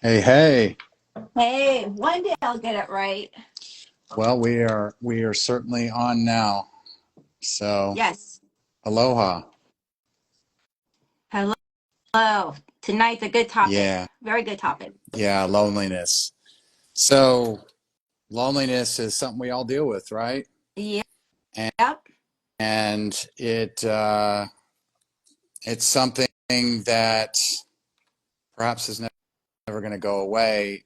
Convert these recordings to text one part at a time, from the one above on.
Hey, hey. Hey, one day I'll get it right. Well, we are certainly on now. So, Yes. aloha. Hello. Tonight's a good topic. Yeah, Very good topic. yeah, loneliness. So, loneliness is something we all deal with, right? Yep. And, and it's something that perhaps is never going to go away.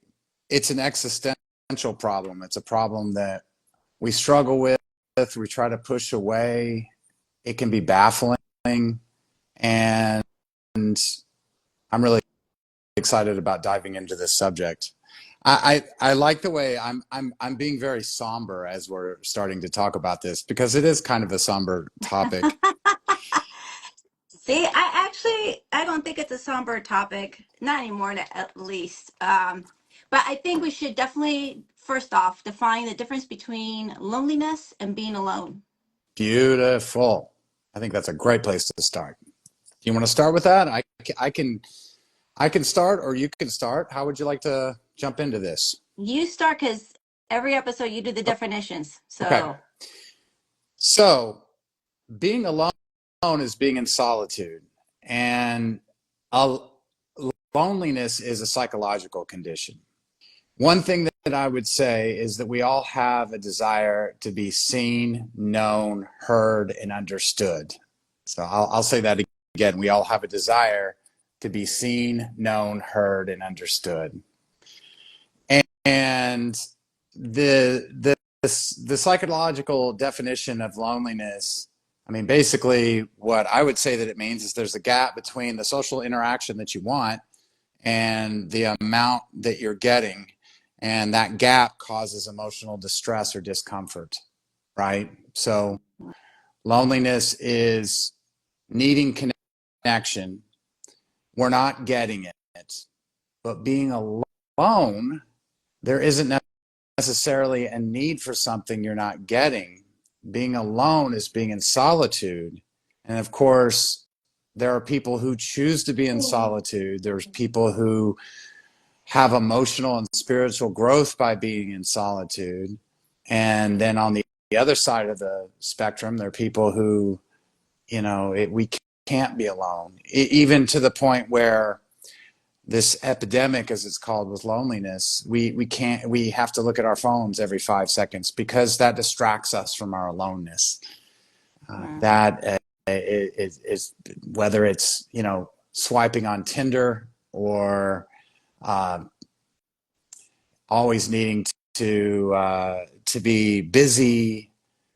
It's an existential problem. It's a problem that we struggle with, we try to push away. It can be baffling, and I'm really excited about diving into this subject. I like the way I'm being very somber as we're starting to talk about this because it is kind of a somber topic. See, I don't think it's a somber topic, not anymore at least. But I think we should definitely first off define the difference between loneliness and being alone. Beautiful. I think that's a great place to start. Do you want to start with that? I can I can start, or you can start. How would you like to jump into this? You start because every episode you do the definitions. Okay. So So being alone is being in solitude, and a, loneliness is a psychological condition. One thing that I would say is that we all have a desire to be seen, known, heard, and understood. So I'll say that again. We all have a desire to be seen, known, heard, and understood. And the psychological definition of loneliness, I mean, basically, what I would say that it means is there's a gap between the social interaction that you want and the amount that you're getting. And that gap causes emotional distress or discomfort, right? So loneliness is needing connection. We're not getting it. But being alone, there isn't necessarily a need for something you're not getting. Being alone is being in solitude. And of course, there are people who choose to be in solitude. There's people who have emotional and spiritual growth by being in solitude. And then on the other side of the spectrum, there are people who, we can't be alone, even to the point where this epidemic, as it's called, with loneliness, we have to look at our phones every 5 seconds because that distracts us from our aloneness. That is whether it's swiping on Tinder or uh, always needing to be busy.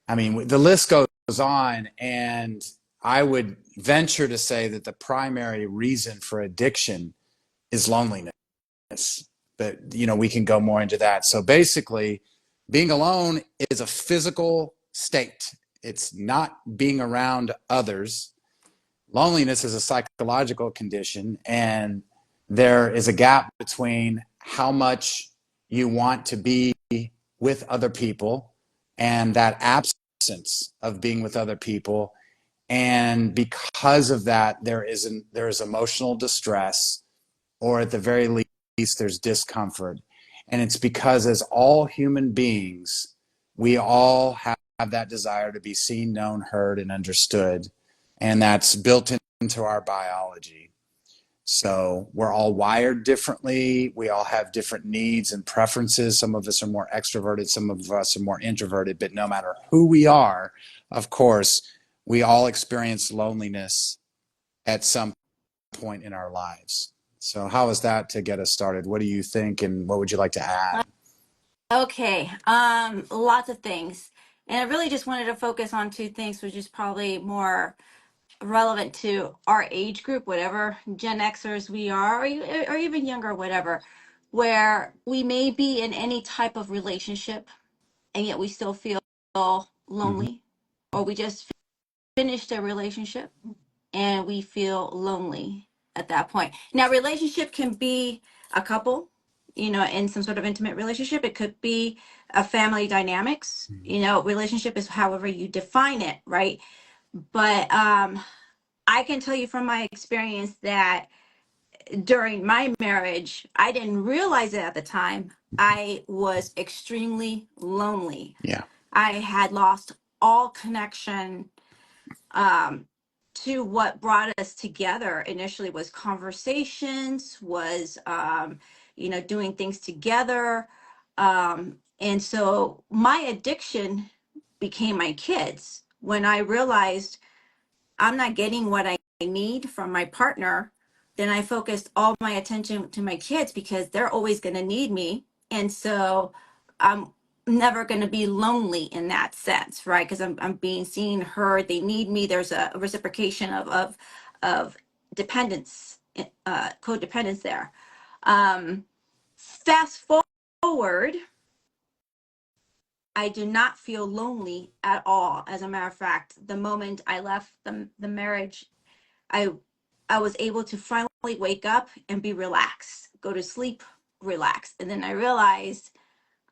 I mean, the list goes on, and I would venture to say that the primary reason for addiction is loneliness. But we can go more into that. So basically, being alone is a physical state. It's not being around others. Loneliness is a psychological condition, and there is a gap between how much you want to be with other people and that absence of being with other people. And because of that, there is emotional distress, or at the very least, there's discomfort. And it's because, as all human beings, we all have that desire to be seen, known, heard, and understood. And that's built into our biology. So we're all wired differently. We all have different needs and preferences. Some of us are more extroverted, some of us are more introverted. But no matter who we are, of course, we all experience loneliness at some point in our lives. So how is that to get us started? What do you think, and what would you like to add? okay, lots of things. And I really just wanted to focus on two things, which is probably more relevant to our age group, whatever Gen Xers we are, or even younger, whatever, where we may be in any type of relationship and yet we still feel Mm-hmm. lonely, or we just finished a relationship and we feel lonely at that point. Now, relationship can be a couple, in some sort of intimate relationship. It could be a family dynamics. Relationship is however you define it, right? But I can tell you from my experience that during my marriage, I didn't realize it at the time. I was extremely lonely. Yeah. I had lost all connection um, to what brought us together. Initially was conversations, was doing things together. And so my addiction became my kids. When I realized I'm not getting what I need from my partner, then I focused all my attention to my kids because they're always going to need me. And so I'm never going to be lonely in that sense, right? Because I'm being seen, heard, they need me. There's a reciprocation of dependence, codependence there. Fast forward, I do not feel lonely at all. As a matter of fact, the moment I left the marriage, I I was able to finally wake up and be relaxed, go to sleep, relax. And then I realized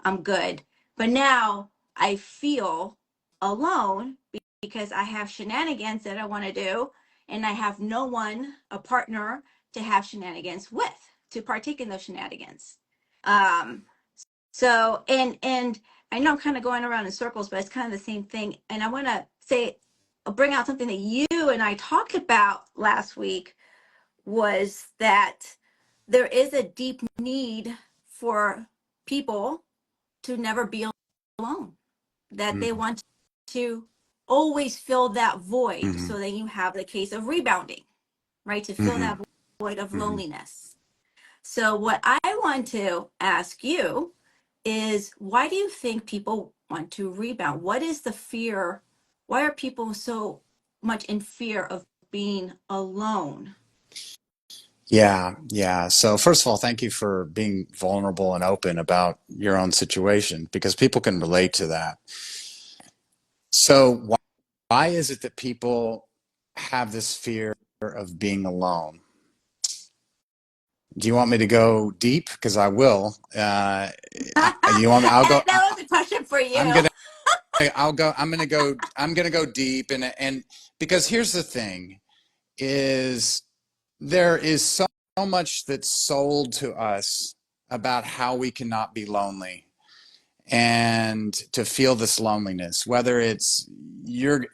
I'm good. But now I feel alone because I have shenanigans that I want to do, and I have no one, a partner, to have shenanigans with, to partake in those shenanigans. Um, and I know I'm kind of going around in circles, but it's kind of the same thing. And I want to say, bring out something that you and I talked about last week, was that there is a deep need for people to never be alone, that they Mm-hmm. want to always fill that void. Mm-hmm. So then you have the case of rebounding, right? To fill Mm-hmm. that void of Mm-hmm. loneliness. So what I want to ask you is, why do you think people want to rebound? What is the fear? Why are people so much in fear of being alone? Yeah, yeah. So first of all, thank you for being vulnerable and open about your own situation because people can relate to that. So why is it that people have this fear of being alone? Do you want me to go deep? Because I will. You want me? I'll go. That was a question for I'm you. gonna. I'll go. I'm gonna go. I'm gonna go deep, and because here's the thing: is there is so much that's sold to us about how we cannot be lonely and to feel this loneliness, whether it's you're,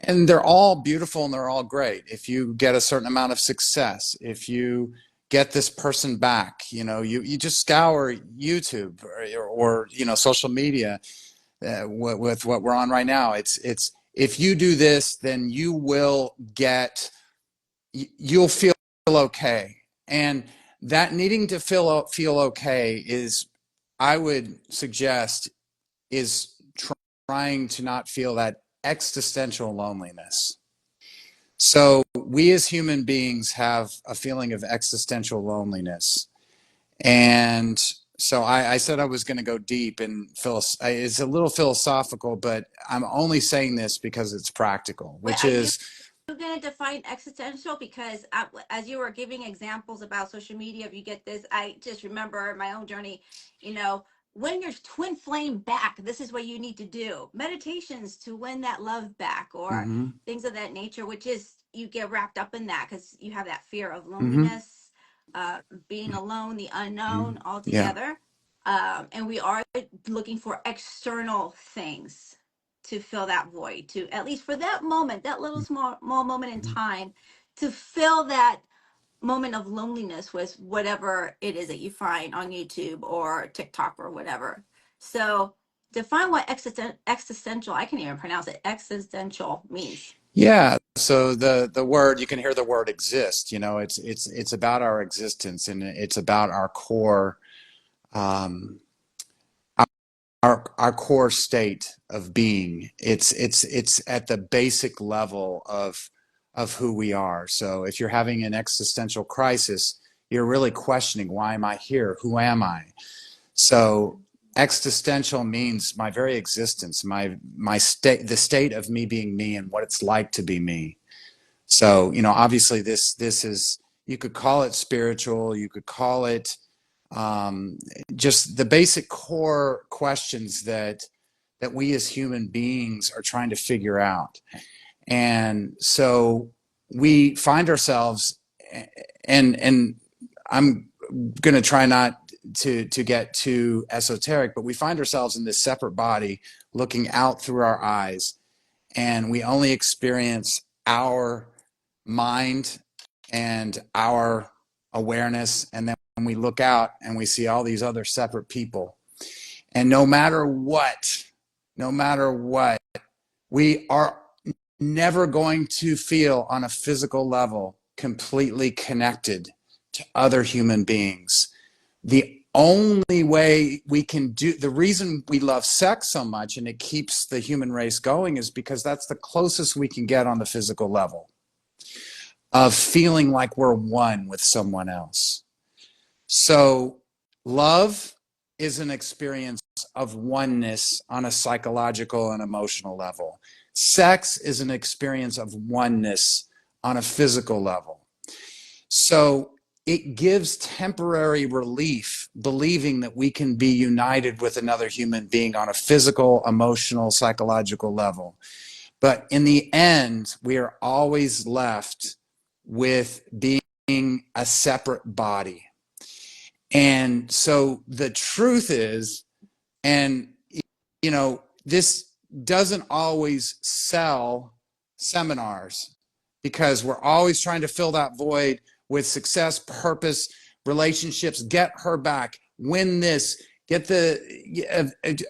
and they're all beautiful and they're all great. If you get a certain amount of success, if you get this person back, you just scour YouTube or social media with what we're on right now. It's if you do this, then you will get, you'll feel okay. And that needing to feel okay is, I would suggest, is trying to not feel that existential loneliness. So we as human beings have a feeling of existential loneliness. And so I said I was going to go deep and it's a little philosophical, but I'm only saying this because it's practical, Wait, which are you is, going to define existential? Because as you were giving examples about social media, if you get this, I just remember my own journey. You know, when your twin flame back, this is what you need to do: meditations to win that love back, or mm-hmm, things of that nature. Which is, you get wrapped up in that because you have that fear of mm-hmm, loneliness, being alone, the mm-hmm, unknown yeah, altogether. And we are looking for external things to fill that void, to, at least for that moment, that little small moment in mm-hmm. time, to fill that moment of loneliness with whatever it is that you find on YouTube or TikTok or whatever. So define what existential, I can't even pronounce it, existential means. Yeah. So the word, you can hear the word exist. It's about our existence, and it's about our core, um, our core state of being. It's at the basic level of who we are. So if you're having an existential crisis, you're really questioning, why am I here? Who am I? So existential means my very existence, my state, the state of me being me, and what it's like to be me. So, obviously this is, you could call it spiritual, you could call it, um, just the basic core questions that we as human beings are trying to figure out. And so we find ourselves and I'm going to try not to get too esoteric, but we find ourselves in this separate body looking out through our eyes, and we only experience our mind and our awareness, and then we look out and we see all these other separate people. And no matter what, we are never going to feel on a physical level completely connected to other human beings. The only way we can do, the reason we love sex so much and it keeps the human race going is because that's the closest we can get on the physical level of feeling like we're one with someone else. So love is an experience of oneness on a psychological and emotional level. Sex is an experience of oneness on a physical level. So it gives temporary relief believing that we can be united with another human being on a physical, emotional, psychological level. But in the end, we are always left with being a separate body. And so the truth is, and this doesn't always sell seminars because we're always trying to fill that void with success, purpose, relationships, get her back, win this,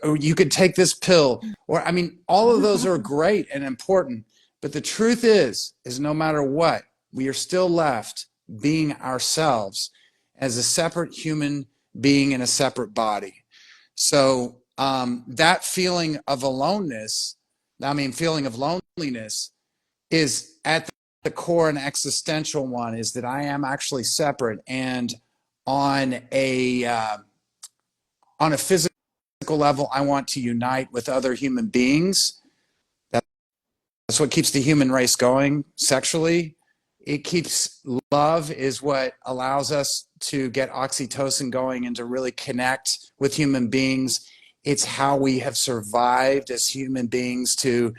or you could take this pill, or I mean, all of those are great and important. But the truth is no matter what, we are still left being ourselves as a separate human being in a separate body. So that feeling of aloneness, feeling of loneliness is at the core and existential one, is that I am actually separate. And on a physical level, I want to unite with other human beings. That's what keeps the human race going sexually. It keeps love is what allows us to get oxytocin going and to really connect with human beings. It's how we have survived as human beings to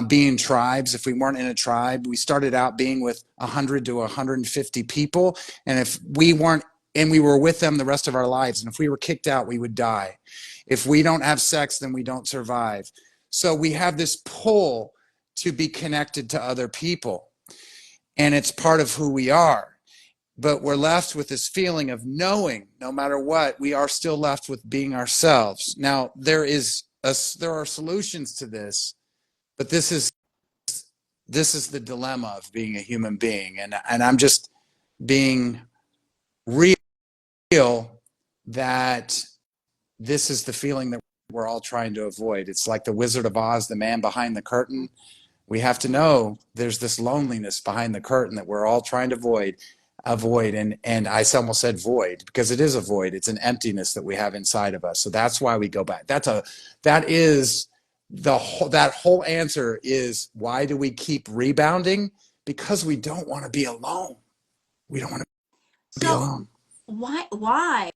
be in tribes. If we weren't in a tribe, we started out being with 100 to 150 people. And if we weren't, and we were with them the rest of our lives, and if we were kicked out, we would die. If we don't have sex, then we don't survive. So we have this pull to be connected to other people. And it's part of who we are. But we're left with this feeling of knowing, no matter what, we are still left with being ourselves. Now, there are solutions to this, but this is the dilemma of being a human being. And I'm just being real that this is the feeling that we're all trying to avoid. It's like the Wizard of Oz, the man behind the curtain. We have to know there's this loneliness behind the curtain that we're all trying to avoid. And I almost said void because it is a void. It's an emptiness that we have inside of us. So that's why we go back. That whole answer is, why do we keep rebounding? Because we don't want to be alone. We don't want to be So alone. why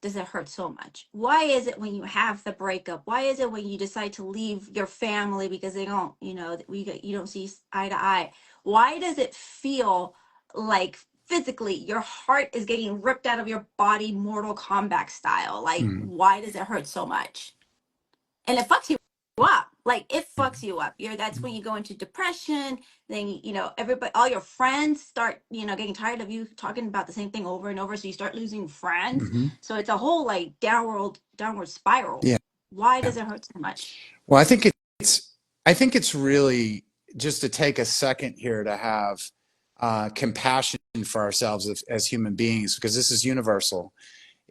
does it hurt so much? Why is it when you have the breakup? Why is it when you decide to leave your family because they don't, you don't see eye to eye? Why does it feel like physically your heart is getting ripped out of your body, Mortal Kombat style? Like, why does it hurt so much? And it fucks you up. Like, it fucks you up. That's when you go into depression. Then everybody, all your friends start getting tired of you talking about the same thing over and over, so you start losing friends. So it's a whole like downward spiral. Yeah. Why does it hurt so much? Well, I think it's really just to take a second here to have compassion for ourselves as human beings, because this is universal.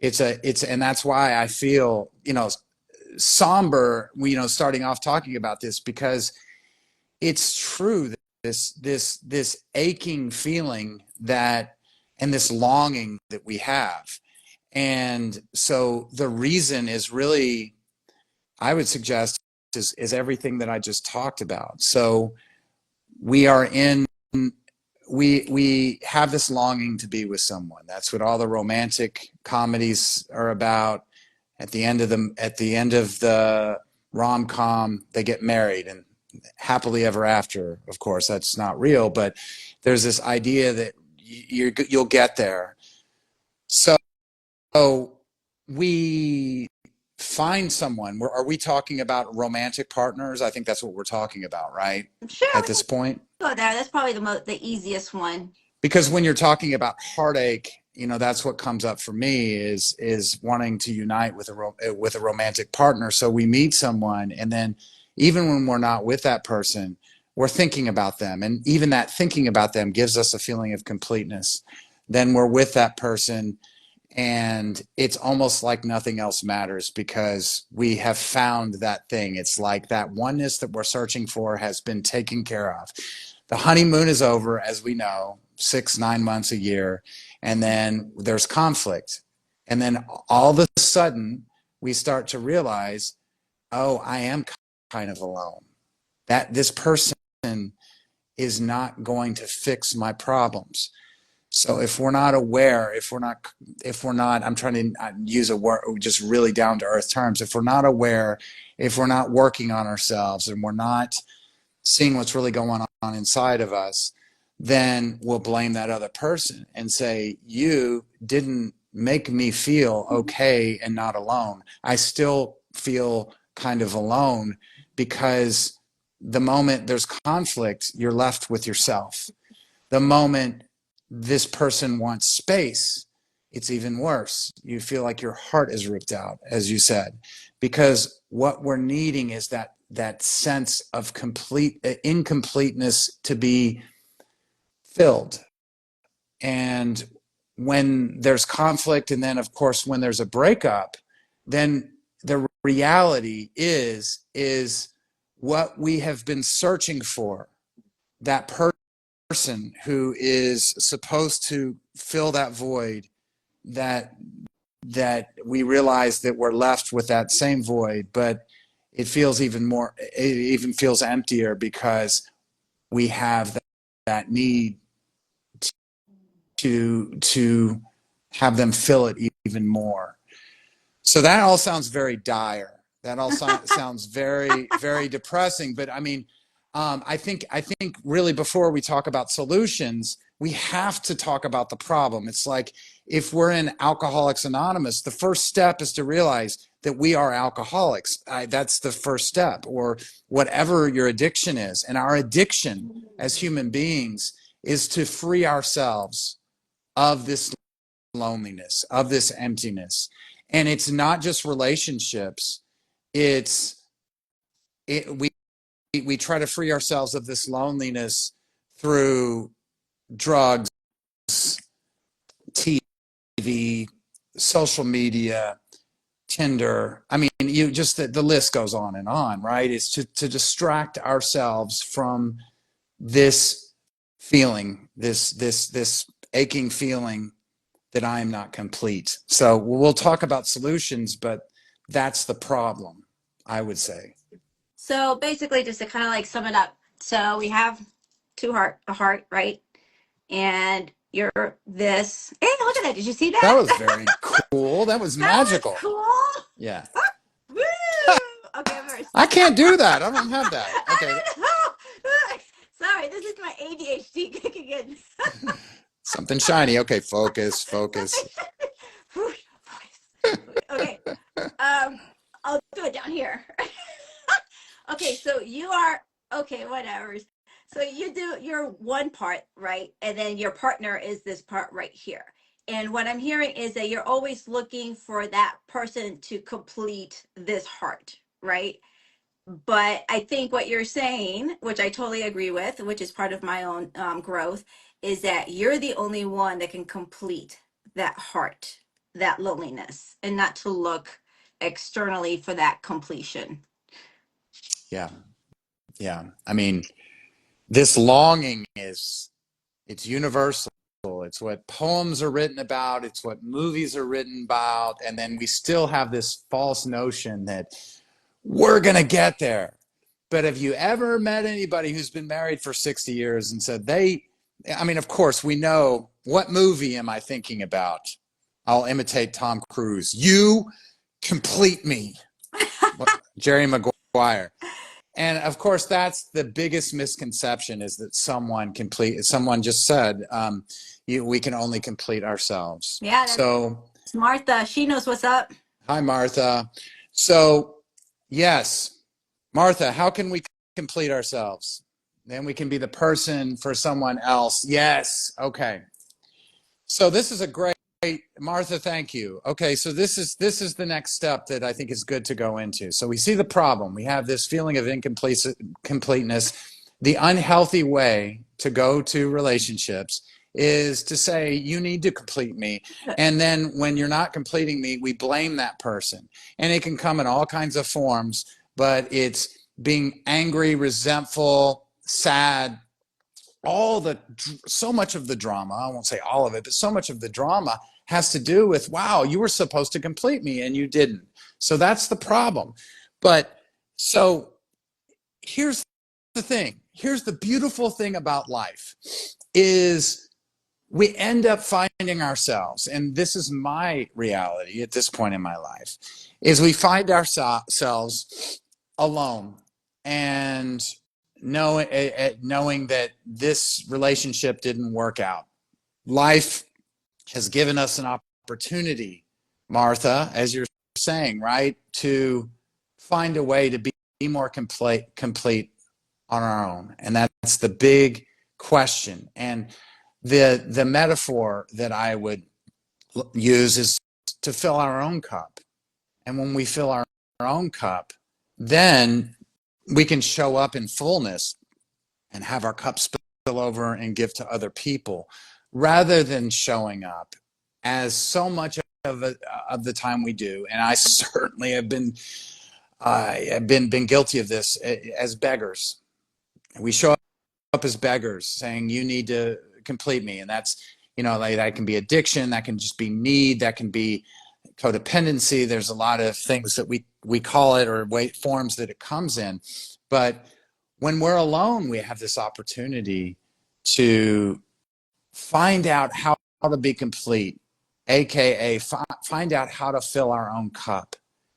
And that's why I feel somber, starting off talking about this, because it's true that this aching feeling and this longing that we have. And so the reason is really, I would suggest, is everything that I just talked about. So we have this longing to be with someone. That's what all the romantic comedies are about. At the end of the rom-com, they get married and happily ever after. Of course, that's not real, but there's this idea that you'll get there. So we find someone. Are we talking about romantic partners? I think that's what we're talking about, right? Sure, At we this can point? go there. That's probably the easiest one. Because when you're talking about heartache, that's what comes up for me is wanting to unite with a romantic partner. So we meet someone, and then even when we're not with that person, we're thinking about them, and even that thinking about them gives us a feeling of completeness. Then we're with that person, and it's almost like nothing else matters because we have found that thing. It's like that oneness that we're searching for has been taken care of. The honeymoon is over, as we know, 6, 9 months, a year, and then there's conflict. And then all of a sudden, we start to realize, oh, I am kind of alone. That this person is not going to fix my problems. So if we're not aware, if we're not, I'm trying to use a word, just really down to earth terms. If we're not aware, if we're not working on ourselves, and we're not seeing what's really going on inside of us, then we'll blame that other person and say, you didn't make me feel okay and not alone. I still feel kind of alone because the moment there's conflict, you're left with yourself. The moment this person wants space, it's even worse. You feel like your heart is ripped out, as you said, because what we're needing is that sense of complete incompleteness to be filled. And when there's conflict, and then of course when there's a breakup, then the reality is what we have been searching for, that person who is supposed to fill that void, that we realize that we're left with that same void, but it feels it even feels emptier because we have that need to have them fill it even more. So that all sounds very dire. That all sounds very, very depressing. But I mean, I think really before we talk about solutions, we have to talk about the problem. It's like if we're in Alcoholics Anonymous, the first step is to realize that we are alcoholics. That's the first step, or whatever your addiction is. And our addiction as human beings is to free ourselves of this loneliness, of this emptiness. And it's not just relationships. We try to free ourselves of this loneliness through drugs, TV, social media, Tinder. I mean, you just the list goes on, right? It's to distract ourselves from this feeling, this aching feeling that I am not complete. So we'll talk about solutions, but that's the problem, I would say. So basically, just to kind of like sum it up, so we have a heart, right? And you're this. Hey, look at that! Did you see That that? was very cool. That was That was magical. cool. Yeah. Woo! Okay, I'm first. I can't do that. I don't have that. I Okay. don't know. Sorry, this is my ADHD kicking in. Something shiny. Okay, focus. Okay. I'll do it down here. Okay, so you are okay, whatever. So you do your one part, right? And then your partner is this part right here. And what I'm hearing is that you're always looking for that person to complete this heart, right? But I think what you're saying, which I totally agree with, which is part of my own growth, is that you're the only one that can complete that heart, that loneliness, and not to look externally for that completion. Yeah. Yeah. I mean, this longing it's universal. It's what poems are written about. It's what movies are written about. And then we still have this false notion that we're going to get there. But have you ever met anybody who's been married for 60 years and said I mean, of course, we know, what movie am I thinking about? I'll imitate Tom Cruise. You complete me. Jerry Maguire. And of course, that's the biggest misconception, is that someone just said, we can only complete ourselves. Yeah, So, that's Martha. She knows what's up. hi, Martha. So, yes, Martha, how can we complete ourselves? Then we can be the person for someone else. Yes. Okay. So this is a great, Martha, thank you. Okay, so this is the next step that I think is good to go into. So we see the problem. We have this feeling of incompleteness. The unhealthy way to go to relationships is to say, you need to complete me. And then when you're not completing me, we blame that person. And it can come in all kinds of forms, but it's being angry, resentful, sad, so much of the drama, I won't say all of it, but so much of the drama has to do with, wow, you were supposed to complete me and you didn't. So that's the problem. But so here's the thing. Here's the beautiful thing about life is we end up finding ourselves, and this is my reality at this point in my life, is we find ourselves alone, and knowing that this relationship didn't work out. Life has given us an opportunity, Martha, as you're saying, right, to find a way to be more complete on our own. And that's the big question. And the metaphor that I would use is to fill our own cup. And when we fill our own cup, then we can show up in fullness and have our cup spill over and give to other people, rather than showing up as so much of the time we do. And I certainly have been guilty of this, as beggars. We show up as beggars, saying, you need to complete me. And that's, like, that can be addiction, that can just be need, that can be codependency. There's a lot of things that we call it, or forms that it comes in. But when we're alone, we have this opportunity to find out how to be complete, aka find out how to fill our own cup.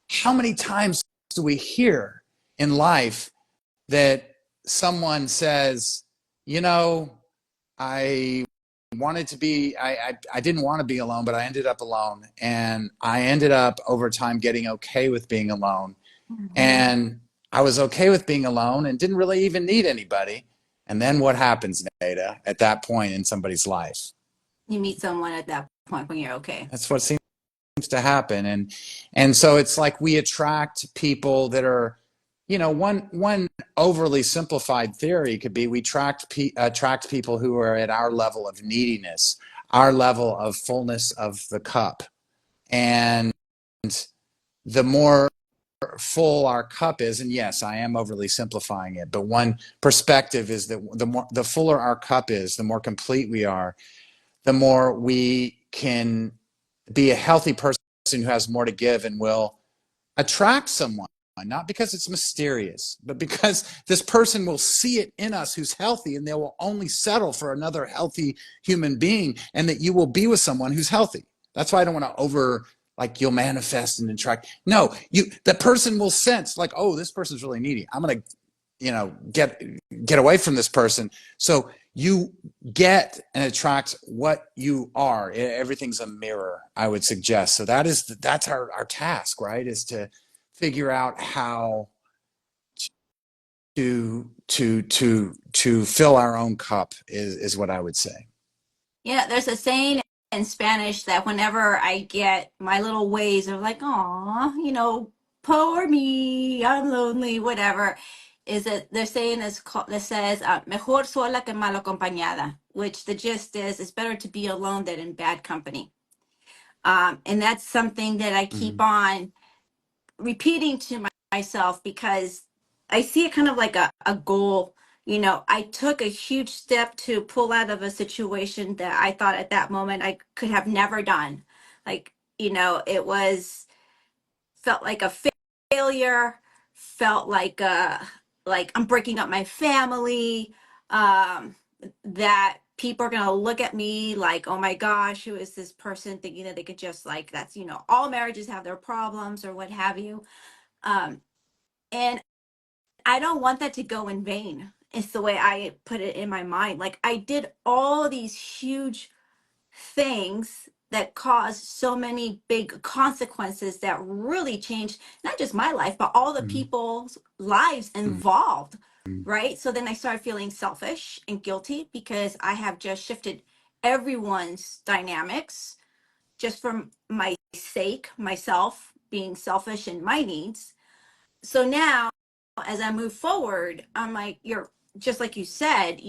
How many times do we hear in life that someone says, I wanted to be, I didn't want to be alone, but I ended up alone. And I ended up over time getting okay with being alone. Mhm. And I was okay with being alone and didn't really even need anybody. And then what happens, Nada, at that point in somebody's life? You meet someone at that point when you're okay. That's what seems to happen. And so it's like we attract people that are, one overly simplified theory could be we attract people who are at our level of neediness, our level of fullness of the cup. And the more full our cup is, and yes, I am overly simplifying it, but one perspective is that the fuller our cup is, the more complete we are, the more we can be a healthy person who has more to give and will attract someone, not because it's mysterious, but because this person will see it in us who's healthy, and they will only settle for another healthy human being, and that you will be with someone who's healthy. That's why I don't want to like, you'll manifest and attract. No, the person will sense, like, oh, this person's really needy. I'm going to, get away from this person. So you get and attract what you are. Everything's a mirror, I would suggest. So that's our task, right? Is to figure out how to fill our own cup is what I would say. Yeah, there's a saying in Spanish that whenever I get my little ways of like, "Aw, poor me, I'm lonely," whatever, is that they're saying this that says, "Mejor sola que mal acompañada," which the gist is, it's better to be alone than in bad company. And that's something that I keep Mm-hmm. on repeating to myself because I see it kind of like a goal. I took a huge step to pull out of a situation that I thought at that moment I could have never done. Like, it was felt like a failure, felt like I'm breaking up my family, that people are going to look at me like, oh my gosh, who is this person, thinking that they could just, like, that's, all marriages have their problems or what have you. Um, and I don't want that to go in vain. It's the way I put it in my mind. Like I did all these huge things that caused so many big consequences that really changed not just my life, but all the Mm, people's lives mm, involved. mm. Right. So then I started feeling selfish and guilty because I have just shifted everyone's dynamics just for my sake, myself being selfish in my needs. So now as I move forward, I'm like, you're just like you said,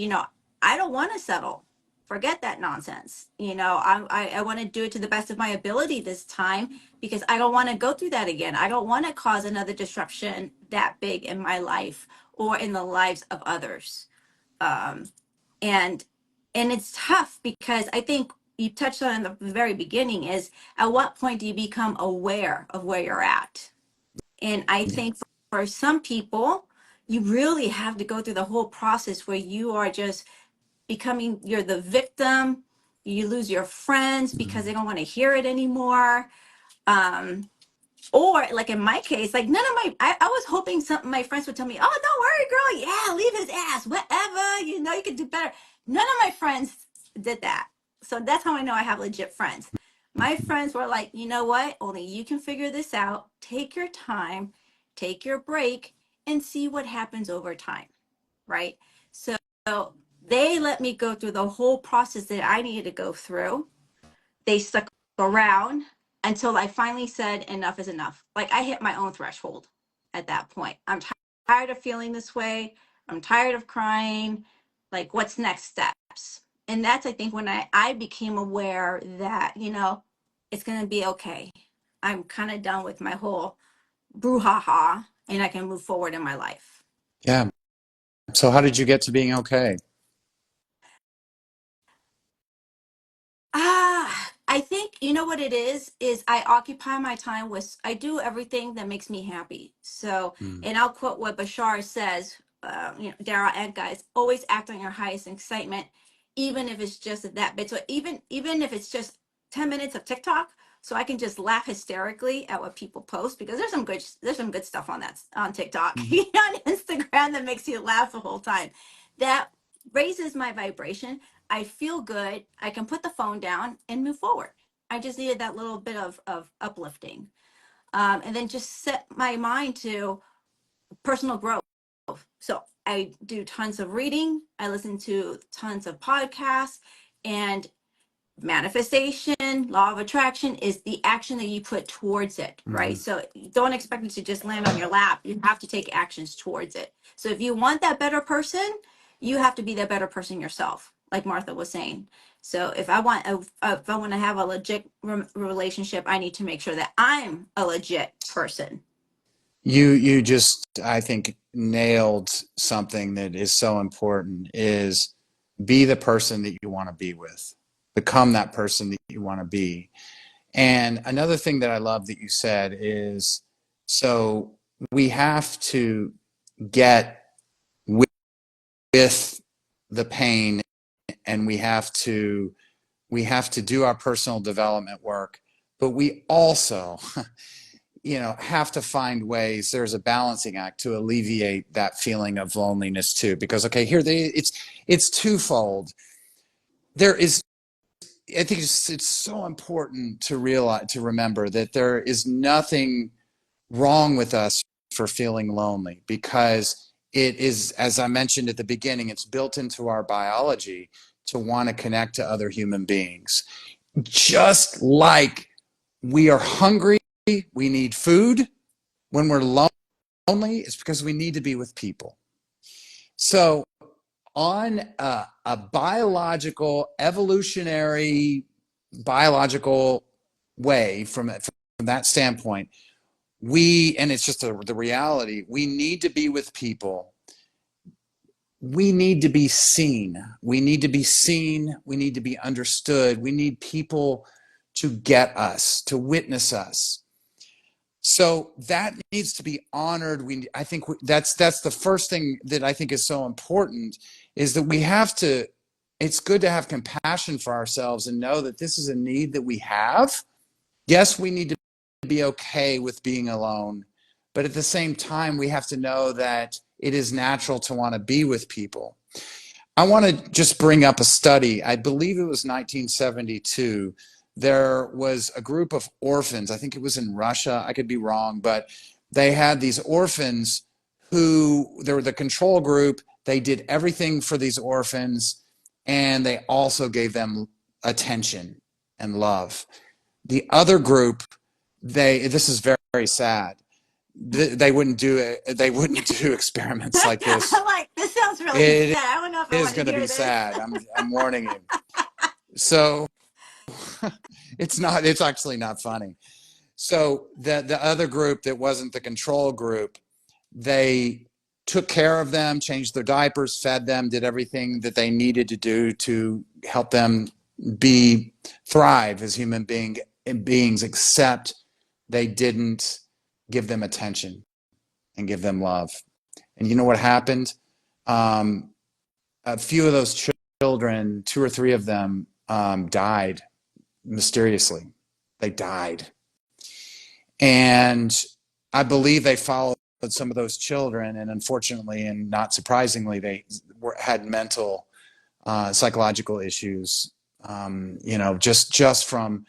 I don't want to settle. Forget that nonsense. I want to do it to the best of my ability this time because I don't want to go through that again. I don't want to cause another disruption that big in my life or in the lives of others. Um, and and it's tough because I think you touched on in the very beginning is at what point do you become aware of where you're at? And I Yeah. think for some people, you really have to go through the whole process where you are just you're the victim. You lose your friends because they Mm. don't want to hear it anymore. Um, or like in my case, like none of I was hoping some my friends would tell me, "Oh, don't worry, girl. Yeah, leave his ass. Whatever. You can do better." None of my friends did that. So that's how I know I have legit friends. My friends were like, "You know what? Only you can figure this out. Take your time, take your break, and see what happens over time." Right? So they let me go through the whole process that I needed to go through. They stuck around until I finally said enough is enough. Like I hit my own threshold at that point. I'm tired of feeling this way. I'm tired of crying. Like what's next steps? And that's I think when I became aware that, it's gonna be okay. I'm kind of done with my whole brouhaha and I can move forward in my life. Yeah. So how did you get to being okay? I think you know what it is I occupy my time with I do everything that makes me happy. So, Mm. and I'll quote what Bashar says, Dara and guys, always act on your highest excitement, even if it's just that bit. So even if it's just 10 minutes of TikTok, so I can just laugh hysterically at what people post because there's some good stuff on that on TikTok, Mm. on Instagram that makes you laugh the whole time. That raises my vibration. I feel good. I can put the phone down and move forward. I just needed that little bit of uplifting. And then just set my mind to personal growth. So I do tons of reading. I listen to tons of podcasts and manifestation, law of attraction is the action that you put towards it, right? Mm. So don't expect it to just land on your lap. You have to take actions towards it. So if you want that better person, you have to be that better person yourself, like Martha was saying. So if I want to have a legit relationship, I need to make sure that I'm a legit person. You just, I think, nailed something that is so important is be the person that you want to be with. Become that person that you want to be. And another thing that I love that you said is so we have to get with the pain and we have to do our personal development work, but we also have to find ways. There's a balancing act to alleviate that feeling of loneliness too, because okay, it's twofold. There is, I think it's so important to remember that there is nothing wrong with us for feeling lonely, because it is, as I mentioned at the beginning, it's built into our biology to want to connect to other human beings. Just like we are hungry, we need food. When we're lonely, it's because we need to be with people. So, on a biological, evolutionary, biological way, from that standpoint, and it's just the reality, we need to be with people. We need to be seen. We need to be seen. We need to be understood. We need people to get us, to witness us. So that needs to be honored. I think that's the first thing that I think is so important, is that we have to. It's good to have compassion for ourselves and know that this is a need that we have. Yes, we need to be okay with being alone, but at the same time, we have to know that it is natural to want to be with people. I want to just bring up a study. I believe it was 1972. There was a group of orphans. I think it was in Russia. I could be wrong, but they had these orphans who, they were the control group. They did everything for these orphans, and they also gave them attention and love. The other group, this is very, very sad. They wouldn't do it. They wouldn't do experiments like this. I'm like, this sounds really It sad. I don't know if I is want to going to hear be this. sad. I'm warning you. So it's actually not funny. So the other group that wasn't the control group, they took care of them, changed their diapers, fed them, did everything that they needed to do to help them thrive as human beings, except they didn't give them attention and give them love. And you know what happened? A few of those children, two or three of them, died mysteriously. They died. And I believe they followed some of those children, and unfortunately, and not surprisingly, they had mental, psychological issues. Just from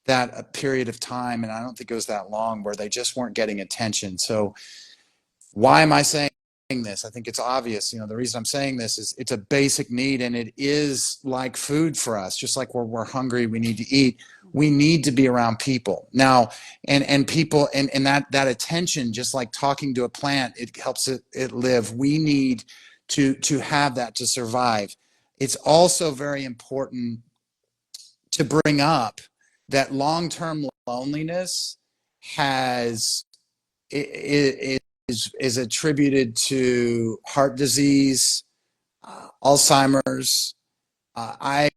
that period of time, and I don't think it was that long, where they just weren't getting attention. So why am I saying this? I think it's obvious. The reason I'm saying this is it's a basic need, and it is like food for us. Just like we're hungry, we need to eat. We need to be around people now, and people, and that attention, just like talking to a plant, it helps it live. We need to have that to survive. It's also very important to bring up that long-term loneliness is attributed to heart disease, Alzheimer's. I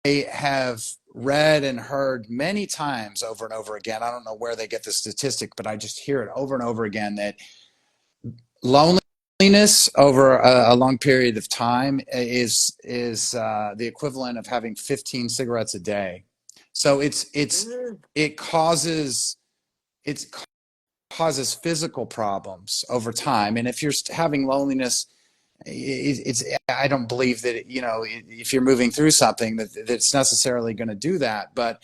have read and heard many times over and over again. I don't know where they get the statistic, but I just hear it over and over again that loneliness over a long period of time is the equivalent of having 15 cigarettes a day. So it causes physical problems over time. And if you're having loneliness, I don't believe that, if you're moving through something that it's necessarily going to do that. But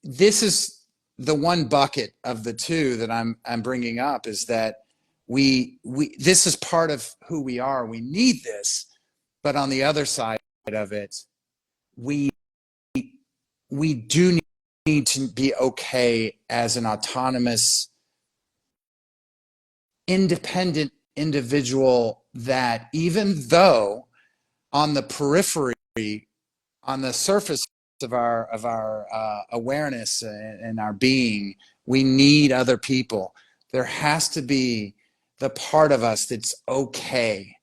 this is the one bucket of the two that I'm bringing up, is that this is part of who we are. We need this, but on the other side of it, we do need to be okay as an autonomous, independent individual, that even though on the periphery, on the surface of our awareness and our being, we need other people, there has to be the part of us that's okay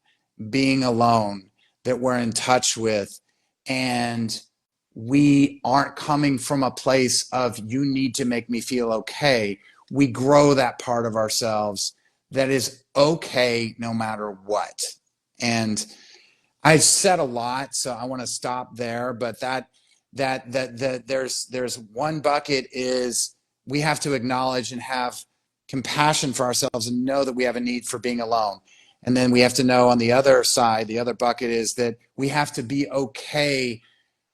being alone, that we're in touch with, and we aren't coming from a place of, you need to make me feel okay. We grow that part of ourselves that is okay no matter what. And I've said a lot, so I want to stop there. But that there's one bucket is, we have to acknowledge and have compassion for ourselves and know that we have a need for being alone. And then we have to know on the other side, the other bucket is that we have to be okay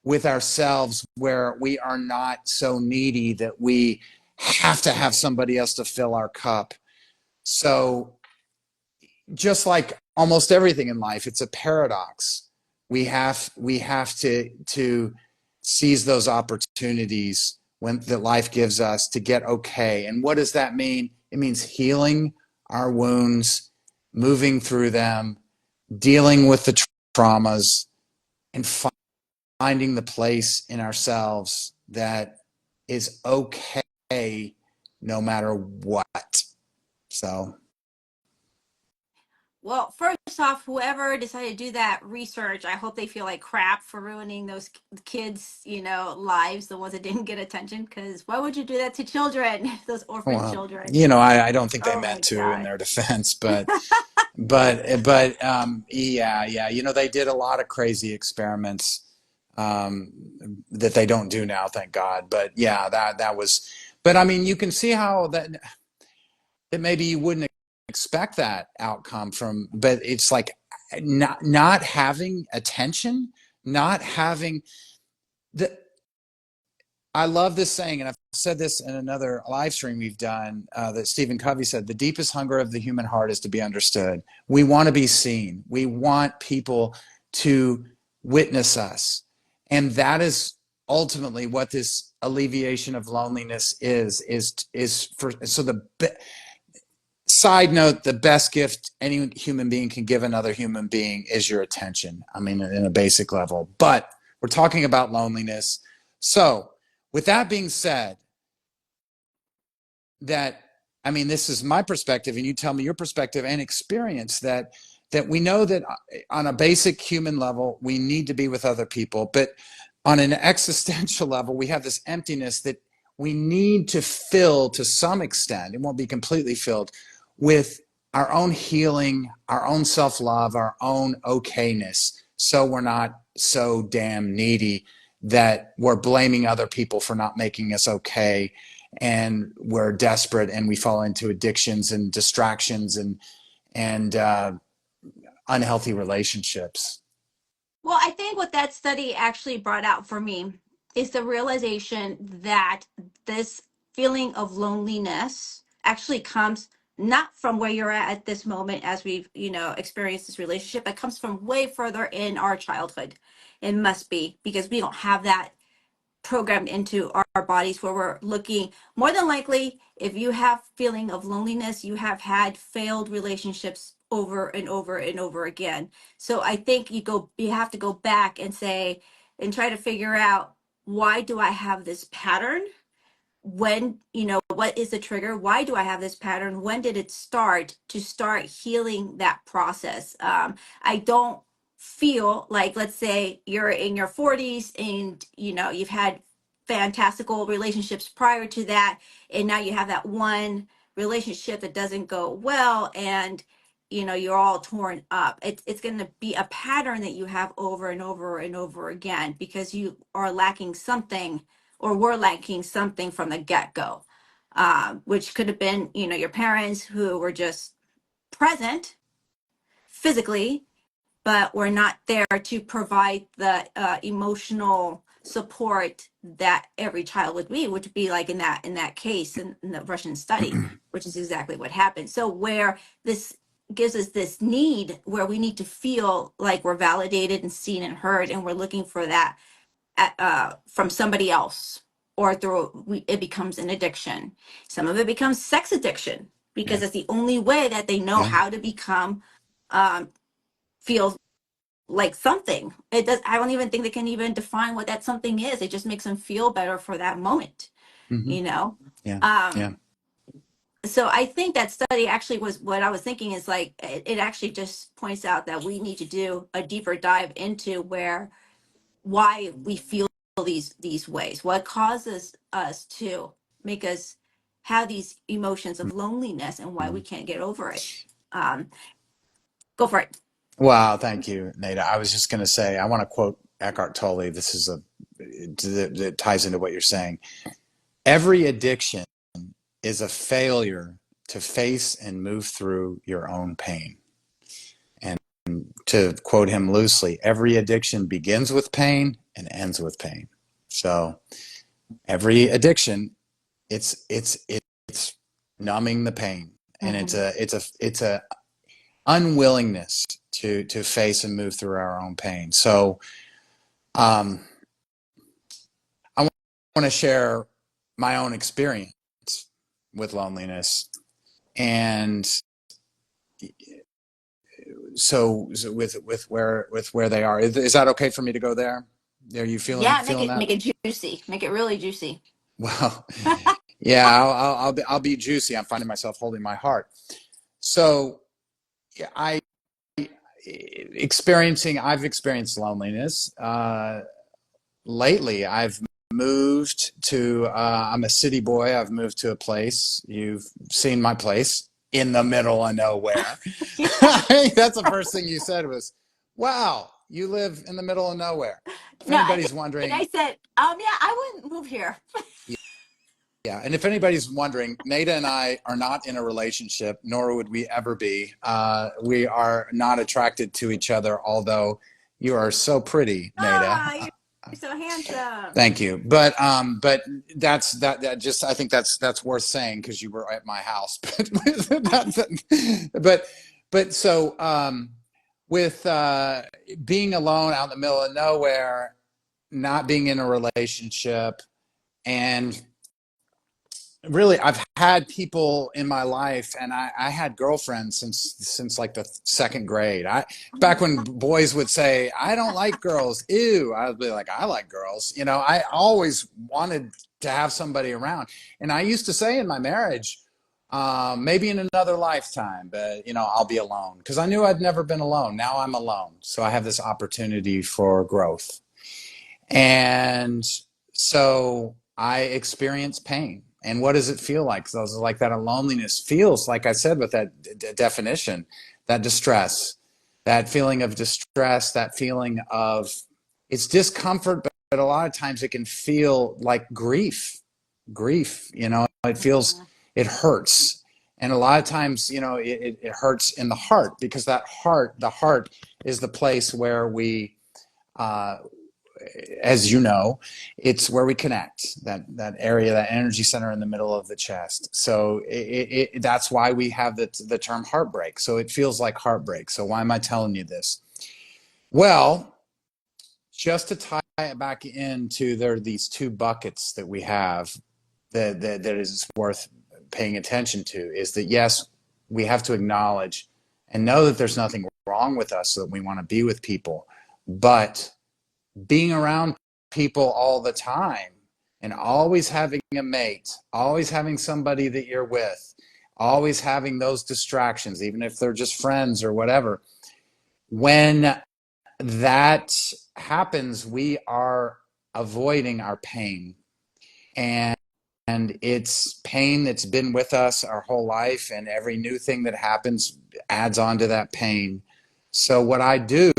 with ourselves, where we are not so needy that we have to have somebody else to fill our cup. So just like almost everything in life, it's a paradox. We have to seize those opportunities that life gives us to get okay. And what does that mean? It means healing our wounds, moving through them, dealing with the traumas, and finding the place in ourselves that is okay no matter what. So, Well, first off, whoever decided to do that research, I hope they feel like crap for ruining those kids, lives, the ones that didn't get attention. Because why would you do that to children, those orphan well, children? I don't think they Oh my meant to, in God. their defense, but yeah, they did a lot of crazy experiments, that they don't do now, thank God. But yeah, that was, but I mean, you can see how that maybe you wouldn't expect that outcome from, but it's like not having attention, not having the, I love this saying, and I've said this in another live stream we've done, that Stephen Covey said, the deepest hunger of the human heart is to be understood. We want to be seen. We want people to witness us. And that is ultimately what this alleviation of loneliness is for. So the side note, the best gift any human being can give another human being is your attention. I mean, in a basic level, but we're talking about loneliness. So with that being said, that, I mean, this is my perspective, and you tell me your perspective and experience, that we know that on a basic human level, we need to be with other people, but on an existential level, we have this emptiness that we need to fill to some extent. It won't be completely filled with our own healing, our own self-love, our own okayness, so we're not so damn needy that we're blaming other people for not making us okay, and we're desperate and we fall into addictions and distractions and unhealthy relationships. Well, I think what that study actually brought out for me is the realization that this feeling of loneliness actually comes not from where you're at this moment as we've, experienced this relationship. It comes from way further in our childhood. It must be because we don't have that programmed into our bodies, where we're looking, more than likely, if you have feeling of loneliness, you have had failed relationships over and over and over again. So I think you have to go back and say, and try to figure out, why do I have this pattern? When, what is the trigger? Why do I have this pattern? When did it start, to start healing that process? I don't feel like, let's say you're in your 40s and you've had fantastical relationships prior to that, and now you have that one relationship that doesn't go well, and you're all torn up. It's going to be a pattern that you have over and over and over again, because you are lacking something, or were lacking something from the get-go, which could have been, your parents who were just present physically, but were not there to provide the emotional support that every child would be like in that case, in the Russian study, which is exactly what happened. So where this gives us this need, where we need to feel like we're validated and seen and heard, and we're looking for that from somebody else, or it becomes an addiction. Some of it becomes sex addiction, because Yeah. it's the only way that they know Yeah. how to become, feel like something. It does. I don't even think they can even define what that something is. It just makes them feel better for that moment. Mm-hmm. You know. Yeah. Um, Yeah. so I think that study actually was, what I was thinking is, like, it actually just points out that we need to do a deeper dive into why we feel these ways, what causes us to make us have these emotions of loneliness, and why we Mm. can't get over it. um go for it. Wow. Thank you, Nada. I was just going to say, I want to quote Eckhart Tolle. This is that ties into what you're saying. Every addiction is a failure to face and move through your own pain. And to quote him loosely, every addiction begins with pain and ends with pain. So every addiction, it's numbing the pain, and Mhm. it's a unwillingness to face and move through our own pain. So um, I want to share my own experience with loneliness, and so with where they are, is that okay for me to go there? Are you feeling Yeah, make feeling it that? make it juicy, make it really juicy. Well, yeah, I'll be juicy. I'm finding myself holding my heart. So yeah, I've experienced loneliness lately. I'm a city boy. I've moved to a place. You've seen my place in the middle of nowhere. I think that's the first thing you said was, wow, you live in the middle of nowhere. If No, I think anybody's wondering, I said, yeah, I wouldn't move here. Yeah, and if anybody's wondering, Nada and I are not in a relationship, nor would we ever be. We are not attracted to each other, although you are so pretty, Nada. Ah, you're so handsome. Thank you. But that just I think that's worth saying because you were at my house. But but so with being alone out in the middle of nowhere, not being in a relationship, and really I've had people in my life, and I had girlfriends since like the second grade. I back when boys would say I don't like girls, ew, I would be like I like girls. I always wanted to have somebody around, and I used to say in my marriage, maybe in another lifetime, but I'll be alone because I knew I'd never been alone. Now I'm alone, so I have this opportunity for growth. And so I experience pain. And what does it feel like? So it's like that loneliness feels, like I said with that definition, that distress, that feeling of distress, that feeling of it's discomfort, but a lot of times it can feel like grief. Grief, it feels, Mhm. it hurts. And a lot of times, it hurts in the heart because the heart is the place where we, uh, as you know, it's where we connect that area, that energy center in the middle of the chest. So that's why we have the term heartbreak. So it feels like heartbreak. So why am I telling you this? Well, just to tie it back into there are these two buckets that we have that is worth paying attention to is that yes, we have to acknowledge and know that there's nothing wrong with us, so that we want to be with people, but being around people all the time and always having a mate, always having somebody that you're with, always having those distractions, even if they're just friends or whatever. When that happens, we are avoiding our pain. And it's pain that's been with us our whole life, and every new thing that happens adds on to that pain. So, what I do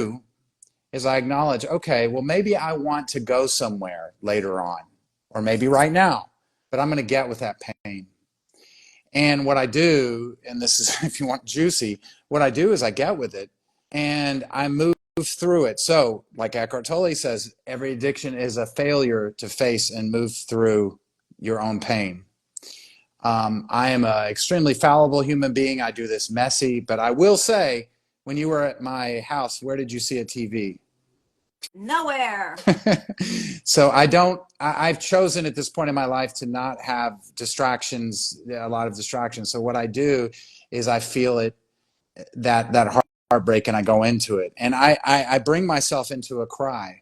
is I acknowledge, okay, well, maybe I want to go somewhere later on, or maybe right now, but I'm going to get with that pain. And what I do, and this is if you want juicy, what I do is I get with it and I move through it. So, like Eckhart Tolle says, every addiction is a failure to face and move through your own pain. I am an extremely fallible human being. I do this messy, but I will say, when you were at my house, where did you see a TV? Nowhere. So I've chosen at this point in my life to not have distractions, a lot of distractions. So what I do is I feel it, that heartbreak, and I go into it, and I bring myself into a cry.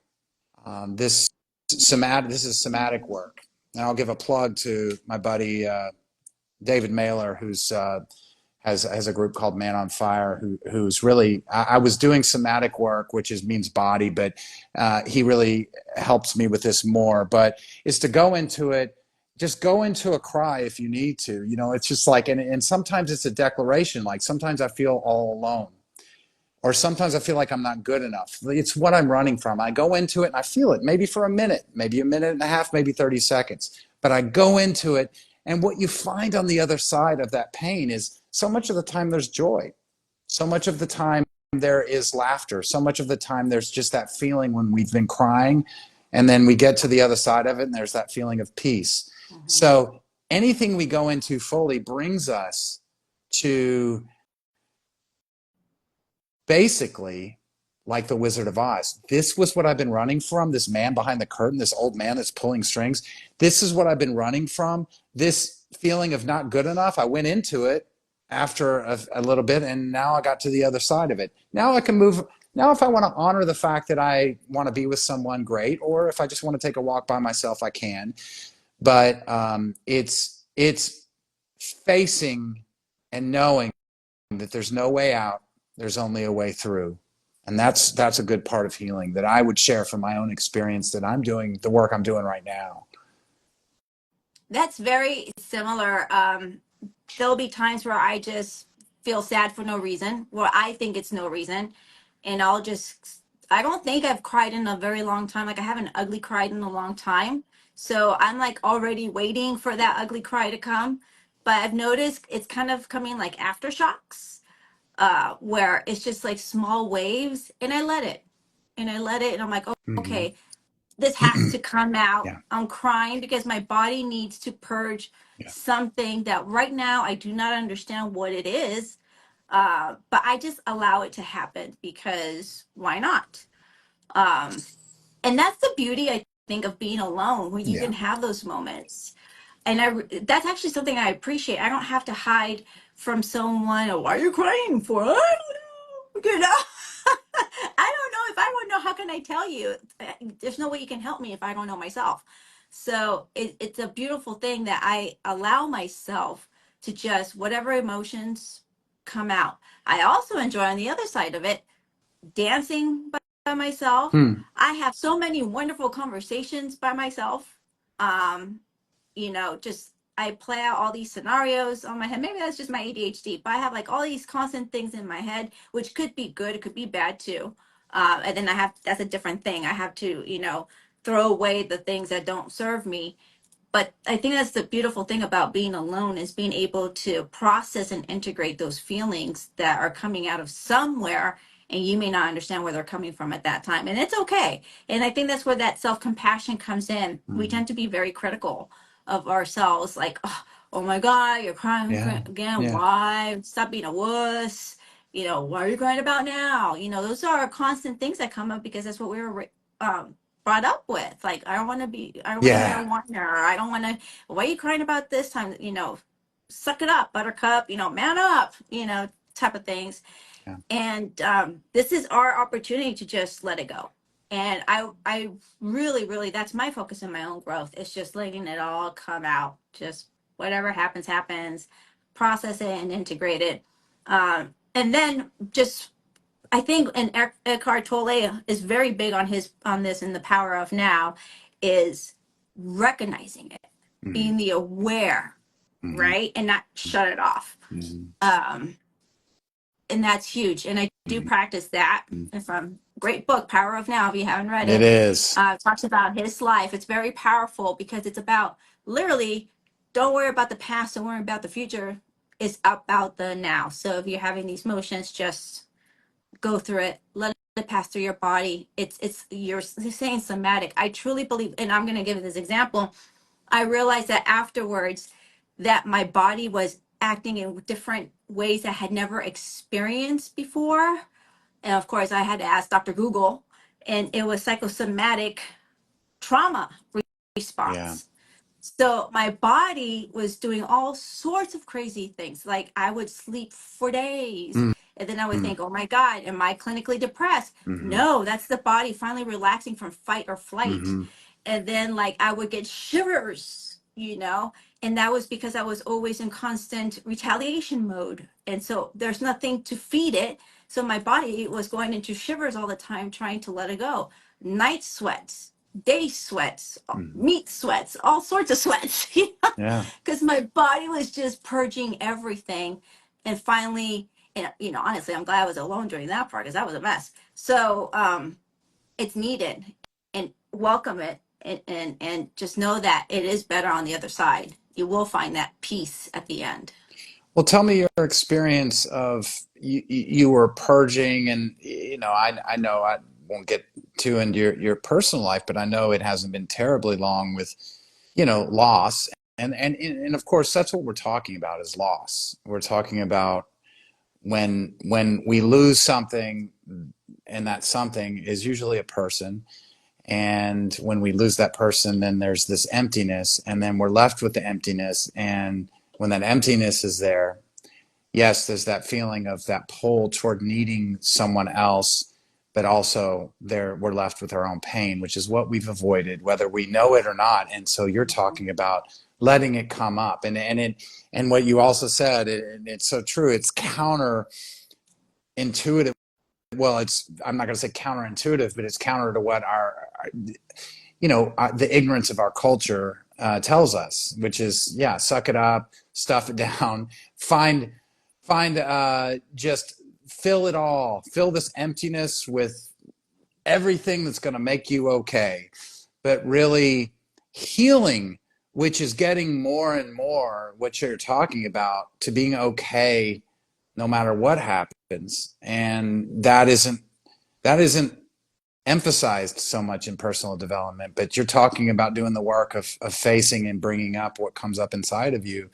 This is somatic work, and I'll give a plug to my buddy David Mailer, who's has a group called Man on Fire, who's really I was doing somatic work, which means body, but he really helps me with this more. But is to go into it, just go into a cry if you need to. It's just like, and sometimes it's a declaration. Like sometimes I feel all alone, or sometimes I feel like I'm not good enough. It's what I'm running from. I go into it and I feel it, maybe for a minute, maybe a minute and a half, maybe 30 seconds. But I go into it. And what you find on the other side of that pain is so much of the time there's joy. So much of the time there is laughter. So much of the time there's just that feeling when we've been crying. And then we get to the other side of it and there's that feeling of peace. Mhm. So anything we go into fully brings us to basically like the Wizard of Oz. This was what I've been running from. This man behind the curtain, this old man that's pulling strings. This is what I've been running from. This feeling of not good enough. I went into it after a little bit, and now I got to the other side of it. Now I can move. Now, if I want to honor the fact that I want to be with someone, great. Or if I just want to take a walk by myself, I can. But it's facing and knowing that there's no way out, there's only a way through. And that's a good part of healing that I would share from my own experience, that I'm doing the work I'm doing right now. That's very similar. There'll be times where I just feel sad for no reason, where I think it's no reason. And I don't think I've cried in a very long time. Like I haven't ugly cried in a long time. So I'm like already waiting for that ugly cry to come. But I've noticed it's kind of coming like aftershocks, where it's just like small waves, and I let it. And I let it, and I'm like, oh, Hmm. okay, this has to come out. Yeah. I'm crying because my body needs to purge Yeah. something that right now I do not understand what it is. But I just allow it to happen because why not? Um, and that's the beauty, I think, of being alone, when you Yeah. can have those moments. And that's actually something I appreciate. I don't have to hide from someone. Or, why are you crying for? I don't know. You know, I don't know. If I don't know, how can I tell you? There's no way you can help me if I don't know myself. So it's a beautiful thing that I allow myself to just whatever emotions come out. I also enjoy, on the other side of it, dancing by myself. Hmm. I have so many wonderful conversations by myself. Um, just I play out all these scenarios on my head. Maybe that's just my ADHD, but I have like all these constant things in my head, which could be good, it could be bad too. And then that's a different thing. I have to, throw away the things that don't serve me. But I think that's the beautiful thing about being alone, is being able to process and integrate those feelings that are coming out of somewhere, and you may not understand where they're coming from at that time, and it's okay. And I think that's where that self-compassion comes in. We Hmm. tend to be very critical of ourselves, like, oh my god, you're crying Yeah. again, Yeah. why? Stop being a wuss. What are you crying about now? Those are constant things that come up because that's what we were brought up with. Like, I don't want to be a Yeah. whiner. I don't want to, why are you crying about this time? Suck it up, buttercup, man up, type of things. Yeah. And this is our opportunity to just let it go. And I really, really, that's my focus in my own growth. It's just letting it all come out. Just whatever happens, happens, process it and integrate it. And then just, I think, and Eckhart Tolle is very big on this in the Power of Now, is recognizing it, Hmm. being the aware, Hmm. right, and not shut it off. Hmm. Um, and that's huge. And I do Hmm. practice that. From great book, Power of Now, if you haven't read It it, is. talks about his life. It's very powerful because it's about, literally, don't worry about the past, don't worry about the future. It's about the now. So if you're having these motions, just go through it, let it pass through your body. It's you're saying somatic. I truly believe, and I'm going to give this example. I realized that afterwards, that my body was acting in different ways I had never experienced before. And of course, I had to ask Dr. Google, and it was psychosomatic trauma Yeah. response. So my body was doing all sorts of crazy things. Like, I would sleep for days. Hmm. And then I would Hmm. think, oh my God, am I clinically depressed? Hmm. No, that's the body finally relaxing from fight or flight. Hmm. And then, like, I would get shivers, and that was because I was always in constant retaliation mode. And so there's nothing to feed it. So my body was going into shivers all the time, trying to let it go. Night sweats, day sweats, Hmm. meat sweats, all sorts of sweats, Yeah. because my body was just purging everything. And finally, and honestly, I'm glad I was alone during that part because that was a mess. So it's needed, and welcome it, and just know that it is better on the other side. You will find that peace at the end. Well, tell me your experience of you were purging, and I know I won't get too into your personal life, but I know it hasn't been terribly long with loss, and of course that's what we're talking about is loss. We're talking about when we lose something, and that something is usually a person. And when we lose that person, then there's this emptiness, and then we're left with the emptiness. And when that emptiness is there, yes, there's that feeling of that pull toward needing someone else, but also there we're left with our own pain, which is what we've avoided, whether we know it or not. And so you're talking about letting it come up, and what you also said, and it's so true. It's counterintuitive. Well, it's I'm not going to say counterintuitive, but it's counter to what the ignorance of our culture tells us, which is, yeah, suck it up, stuff it down, find just fill it all, fill this emptiness with everything that's going to make you okay. But really, healing, which is getting more and more what you're talking about, to being okay no matter what happens. And that isn't emphasized so much in personal development, but you're talking about doing the work of facing and bringing up what comes up inside of you.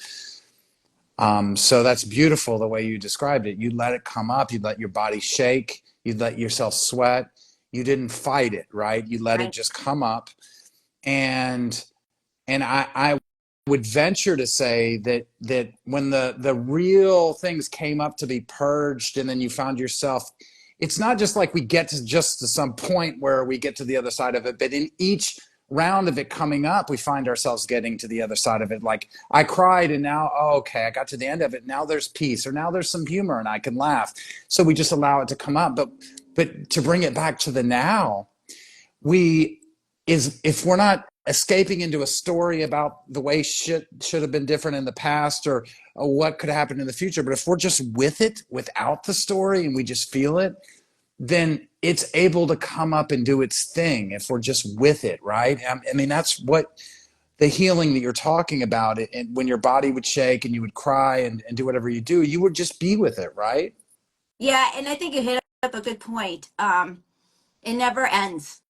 So that's beautiful the way you described it. You let it come up, you let your body shake, you let yourself sweat. You didn't fight it, right? You let it Right. just come up. And I would venture to say that when the real things came up to be purged, and then you found yourself, it's not just like we get to just to some point where we get to the other side of it, but in each round of it coming up, we find ourselves getting to the other side of it. Like, I cried, and now, oh, okay, I got to the end of it. Now there's peace, or now there's some humor and I can laugh. So we just allow it to come up. But to bring it back to the now, we is if we're not escaping into a story about the way shit should have been different in the past, or what could happen in the future, but if we're just with it without the story and we just feel it, then it's able to come up and do its thing if we're just with it, right? I mean, that's what the healing that you're talking about. And when your body would shake and you would cry and do whatever you do, you would just be with it, right? Yeah, and I think you hit up a good point. It never ends.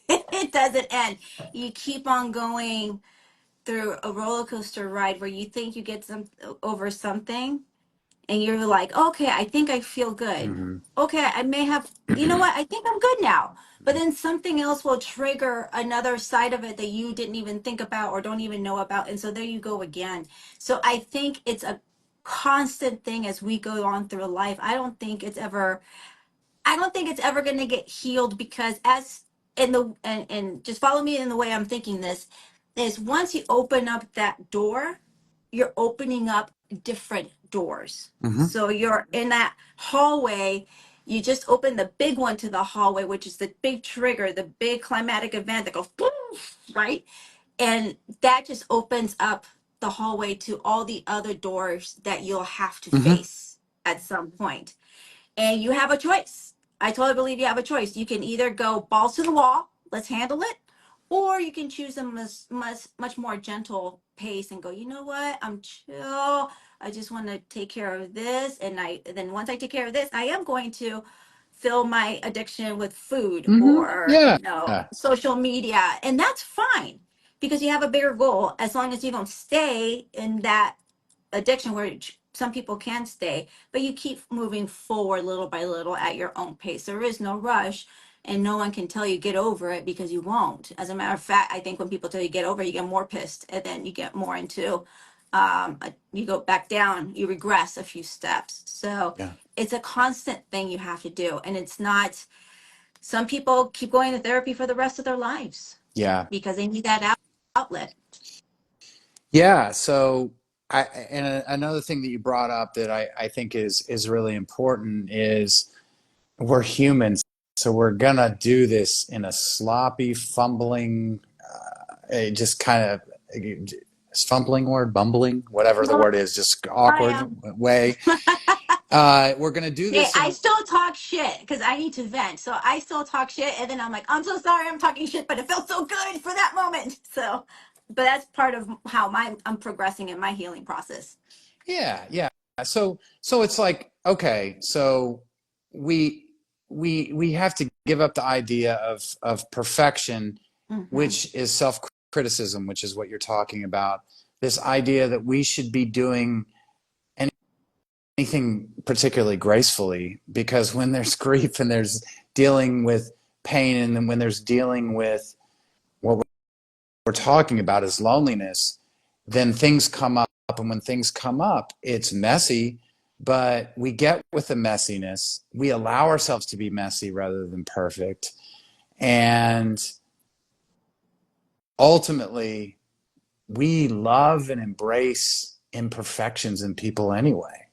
It doesn't end. You keep on going through a roller coaster ride where you think you get some over something, and you're like, okay, I think I feel good. Mm-hmm. Okay, I may have, you know what? I think I'm good now. But then something else will trigger another side of it that you didn't even think about or don't even know about. And so there you go again. So I think it's a constant thing as we go on through life. I don't think it's ever going to get healed, because as in the and just follow me in the way I'm thinking this is, once you open up that door, you're opening up different doors. Mm-hmm. So you're in that hallway, you just open the big one to the hallway, which is the big trigger, the big climatic event that goes boom, right? And that just opens up the hallway to all the other doors that you'll have to Mm-hmm. face at some point. And you have a choice. I totally believe you have a choice. You can either go balls to the wall, let's handle it, or you can choose a much more gentle pace and go, you know what, I'm chill. I just want to take care of this. And then once I take care of this, I am going to fill my addiction with food Mm-hmm. or, Yeah. social media. And that's fine, because you have a bigger goal, as long as you don't stay in that addiction where some people can stay, but you keep moving forward little by little at your own pace. There is no rush, and no one can tell you get over it, because you won't. As a matter of fact, I think when people tell you get over it, you get more pissed, and then you get more into, you go back down, you regress a few steps. So Yeah. it's a constant thing you have to do, and it's not. Some people keep going to therapy for the rest of their lives Yeah. because they need that outlet. Yeah. So, another thing that you brought up that I think is really important is we're humans, so we're gonna do this in a sloppy, fumbling, just kind of fumbling word, bumbling, whatever the Well, word is, just I awkward am. way. We're gonna do Hey, this in I a still talk shit because I need to vent. So I still talk shit, and then I'm like, I'm so sorry, I'm talking shit, but it felt so good for that moment. So, but that's part of how I'm progressing in my healing process. yeah, yeah. So it's like, okay, so we we have to give up the idea of perfection, Hmm. which is self criticism, which is what you're talking about. This idea that we should be doing anything particularly gracefully, because when there's grief and there's dealing with pain, and then when there's dealing with what we're talking about is loneliness, then things come up. And when things come up, it's messy, but we get with the messiness. We allow ourselves to be messy rather than perfect. And ultimately, we love and embrace imperfections in people anyway.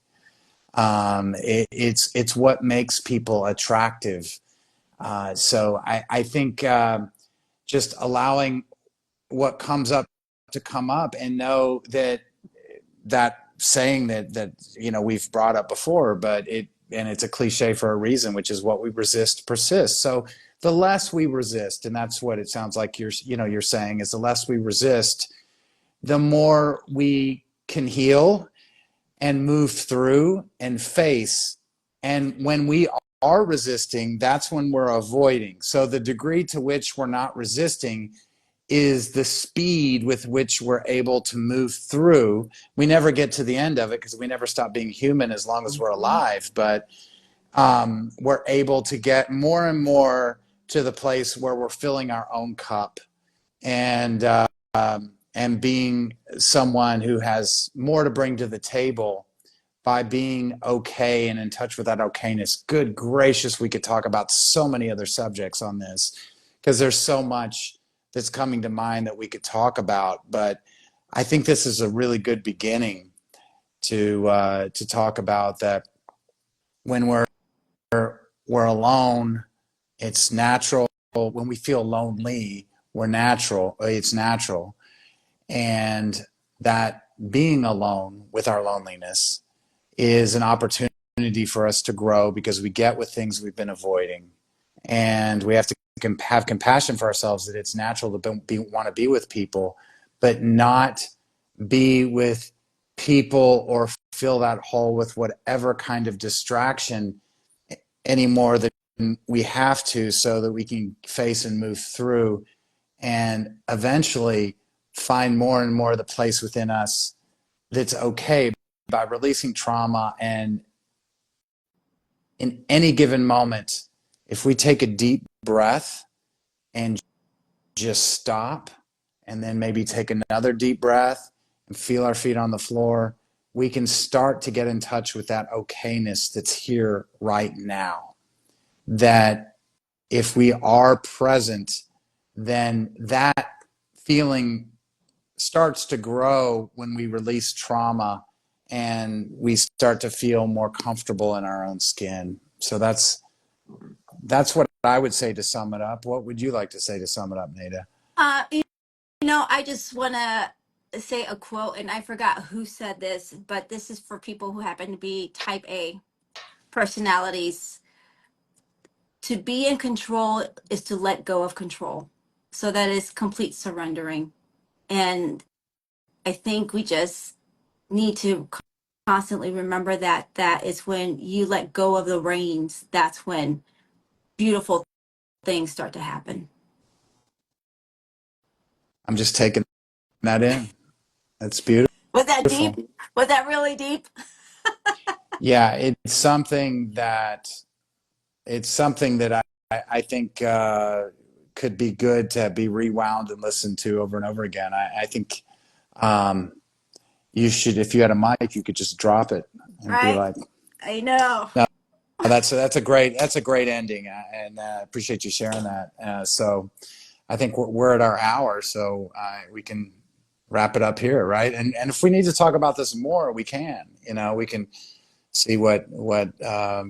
It's what makes people attractive. So I think just allowing what comes up to come up, and know that saying that we've brought up before, but it's a cliche for a reason, which is what we resist persists. So the less we resist, and that's what it sounds like you're saying, is the less we resist, the more we can heal and move through and face. And when we are resisting, that's when we're avoiding. So the degree to which we're not resisting is the speed with which we're able to move through. We never get to the end of it because we never stop being human as long as we're alive, but we're able to get more and more to the place where we're filling our own cup and and being someone who has more to bring to the table by being okay and in touch with that okayness. Good gracious, we could talk about so many other subjects on this because there's so much that's coming to mind that we could talk about. But I think this is a really good beginning to talk about that. When we're alone, it's natural. When we feel lonely, we're natural. It's natural, and that being alone with our loneliness is an opportunity for us to grow because we get with things we've been avoiding, and we have to have compassion for ourselves that it's natural to want to be with people, but not be with people or fill that hole with whatever kind of distraction anymore than we have to, so that we can face and move through and eventually find more and more the place within us that's okay by releasing trauma. And in any given moment, if we take a deep breath and just stop and then maybe take another deep breath and feel our feet on the floor, we can start to get in touch with that okayness that's here right now. That if we are present, then that feeling starts to grow when we release trauma and we start to feel more comfortable in our own skin. So that's what I would say to sum it up. What would you like to say to sum it up, Nada? You I just want to say a quote, and I forgot who said this, but this is for people who happen to be type A personalities. To be in control is to let go of control. So that is complete surrendering. And I think we just need to constantly remember that that is when you let go of the reins, that's when beautiful things start to happen. I'm just taking that in. That's beautiful. Was that deep? Was that really deep? Yeah, it's something that I think could be good to be rewound and listened to over and over again. I think um, you should, if you had a mic, you could just drop it and be Right? like, I know. no, that's a great ending, and appreciate you sharing that. So I think we're at our hour, so we can wrap it up here, right? And if we need to talk about this more, we can. We can see what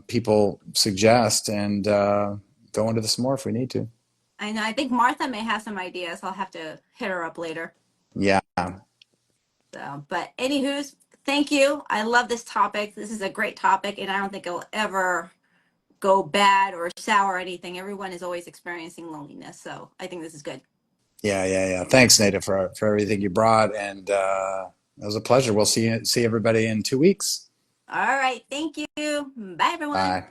people suggest and go into this more if we need to. I know. I think Martha may have some ideas. I'll have to hit her up later. Yeah. So, but anywho's, thank you. I love this topic. This is a great topic, and I don't think it'll ever go bad or sour or anything. Everyone is always experiencing loneliness, so I think this is good. Yeah. Thanks, Nada, for everything you brought, and it was a pleasure. We'll see everybody in 2 weeks. All right. Thank you. Bye, everyone. Bye.